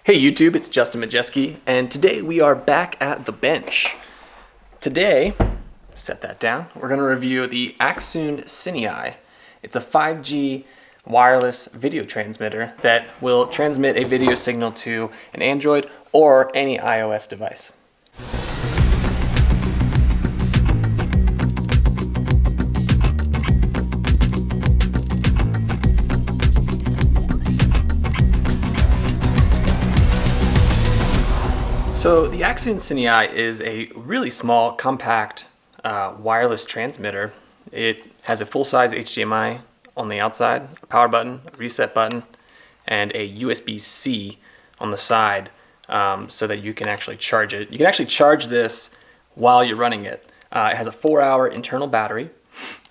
Hey YouTube, it's Justin Majeski, and today we are back at the bench. Today, set that down, we're going to review the Accsoon Ciney. It's a 5G wireless video transmitter that will transmit a video signal to an Android or any iOS device. So the Accsoon Ciney is a really small, compact wireless transmitter. It has a full-size HDMI on the outside, a power button, a reset button, and a USB-C on the side so that you can actually charge it. You can actually charge this while you're running it. It has a 4-hour internal battery,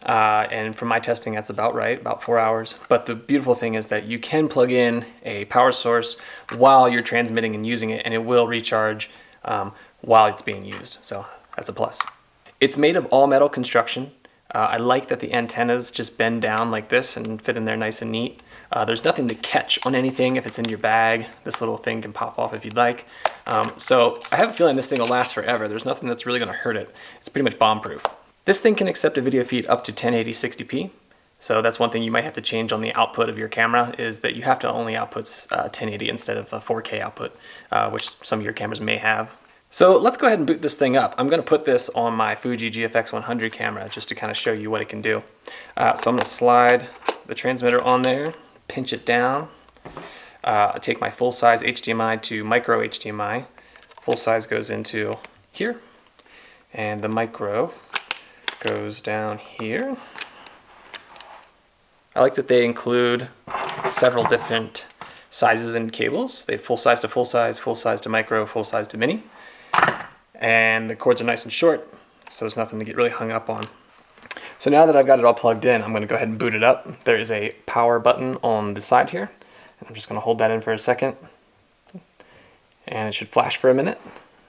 and from my testing that's about right, about 4 hours. But the beautiful thing is that you can plug in a power source while you're transmitting and using it, and it will recharge while it's being used. So that's a plus. It's made of all metal construction. I like that the antennas just bend down like this and fit in there nice and neat. There's nothing to catch on anything if it's in your bag. This little thing can pop off if you'd like. So I have a feeling this thing will last forever. There's nothing that's really going to hurt it. It's pretty much bomb-proof. This thing can accept a video feed up to 1080 60p. So that's one thing you might have to change on the output of your camera, is that you have to only output 1080 instead of a 4K output, which some of your cameras may have. So let's go ahead and boot this thing up. I'm going to put this on my Fuji GFX 100 camera just to kind of show you what it can do. So I'm going to slide the transmitter on there, pinch it down. I take my full-size HDMI to micro HDMI. Full size goes into here, and the micro goes down here. I like that they include several different sizes and cables. They have full size to micro, full size to mini. And the cords are nice and short, so there's nothing to get really hung up on. So now that I've got it all plugged in, I'm going to go ahead and boot it up. There is a power button on the side here. And I'm just going to hold that in for a second. And it should flash for a minute,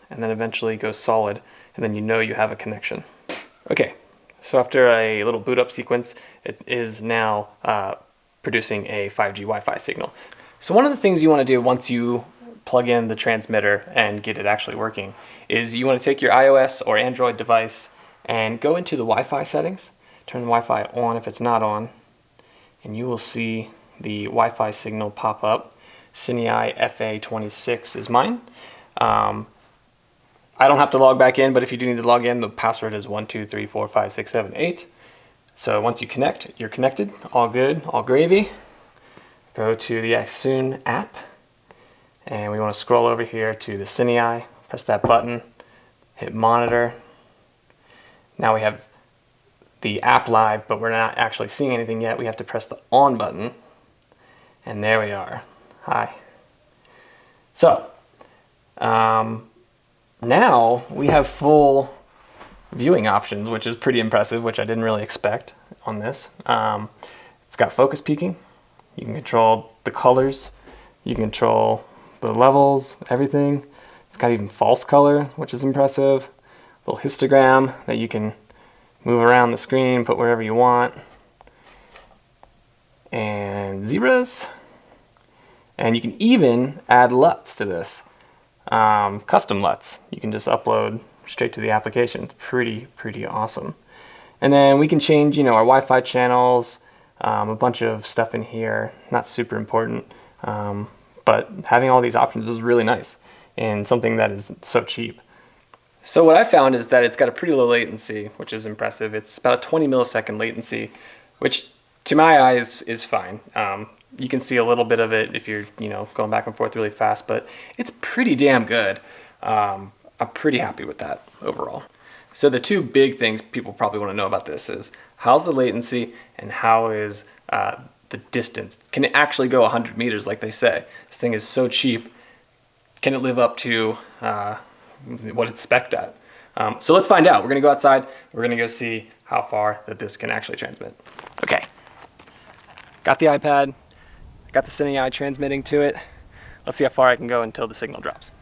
and then eventually go solid, and then you know you have a connection. Okay, so after a little boot up sequence, it is now producing a 5G Wi-Fi signal. So one of the things you want to do once you plug in the transmitter and get it actually working is you want to take your iOS or Android device and go into the Wi-Fi settings, turn the Wi-Fi on if it's not on, and you will see the Wi-Fi signal pop up. Ciney FA26 is mine. I don't have to log back in, but if you do need to log in, the password is 1234567 So once you connect, you're connected. All good, all gravy. Go to the Accsoon app, and we want to scroll over here to the Ciney. Press that button, hit monitor. Now we have the app live, but we're not actually seeing anything yet. We have to press the on button, and there we are. Hi. So, now we have full viewing options, which is pretty impressive, which I didn't really expect on this. It's got focus peaking. You can control the colors. You can control the levels, everything. It's got even false color, which is impressive. A little histogram that you can move around the screen, put wherever you want. And zebras. And you can even add LUTs to this. Custom LUTs. You can just upload straight to the application. It's pretty awesome. And then we can change, our Wi-Fi channels, a bunch of stuff in here. Not super important, but having all these options is really nice and something that is so cheap. So what I found is that it's got a pretty low latency, which is impressive. It's about a 20 millisecond latency, which to my eyes is fine. You can see a little bit of it if you're, going back and forth really fast, but it's pretty damn good. I'm pretty happy with that overall. So the two big things people probably want to know about this is how's the latency and how is the distance. Can it actually go 100 meters like they say? This thing is so cheap. Can it live up to what it's spec'd at? So let's find out. We're going to go outside. We're going to go see how far that this can actually transmit. Okay. Got the iPad. Got the Ciney transmitting to it. Let's see how far I can go until the signal drops.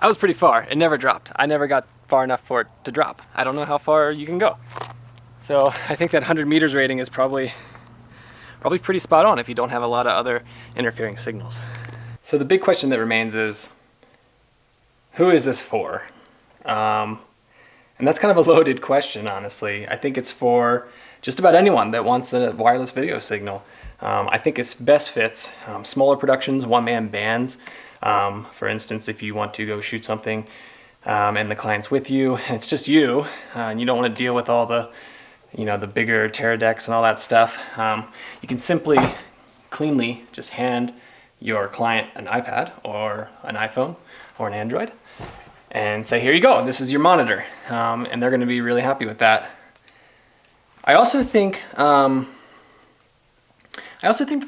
I was pretty far. It never dropped. I never got far enough for it to drop. I don't know how far you can go. So I think that 100 meters rating is probably pretty spot on if you don't have a lot of other interfering signals. So the big question that remains is, who is this for? And that's kind of a loaded question, honestly. I think it's for just about anyone that wants a wireless video signal. I think it best fits smaller productions, one-man bands. For instance, if you want to go shoot something and the client's with you, and it's just you, and you don't want to deal with all the, the bigger Teradecks and all that stuff, you can simply, cleanly just hand your client an iPad or an iPhone or an Android and say, here you go, this is your monitor. And they're going to be really happy with that. I also think that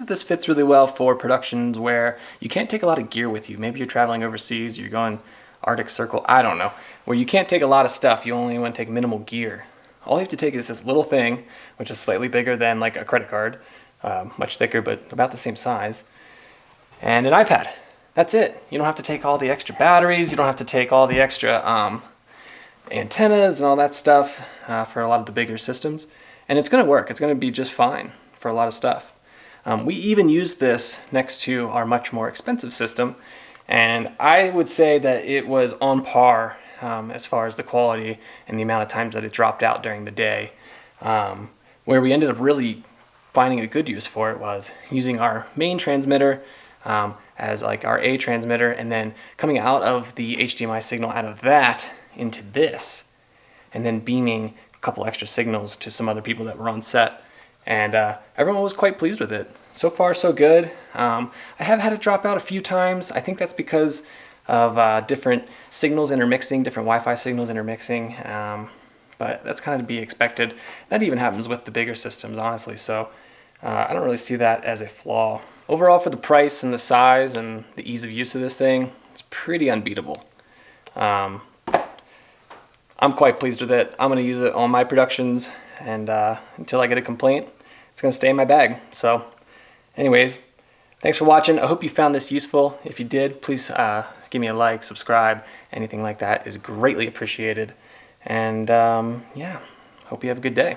this fits really well for productions where you can't take a lot of gear with you. Maybe you're traveling overseas, you're going Arctic Circle, I don't know, where you can't take a lot of stuff, you only want to take minimal gear. All you have to take is this little thing, which is slightly bigger than like a credit card, much thicker, but about the same size, and an iPad. That's it. You don't have to take all the extra batteries, you don't have to take all the extra antennas and all that stuff for a lot of the bigger systems. And it's going to work. It's going to be just fine for a lot of stuff. We even use this next to our much more expensive system, and I would say that it was on par as far as the quality and the amount of times that it dropped out during the day. Where we ended up really finding a good use for it was using our main transmitter as like our A transmitter, and then coming out of the HDMI signal out of that into this, and then beaming a couple extra signals to some other people that were on set. And everyone was quite pleased with it. So far, so good. I have had it drop out a few times. I think that's because of different signals intermixing, different Wi-Fi signals intermixing. But that's kind of to be expected. That even happens with the bigger systems, honestly. So I don't really see that as a flaw. Overall, for the price and the size and the ease of use of this thing, it's pretty unbeatable. I'm quite pleased with it. I'm going to use it on my productions, and until I get a complaint, it's going to stay in my bag. So anyways, thanks for watching. I hope you found this useful. If you did, please give me a like, subscribe. Anything like that is greatly appreciated. And yeah, hope you have a good day.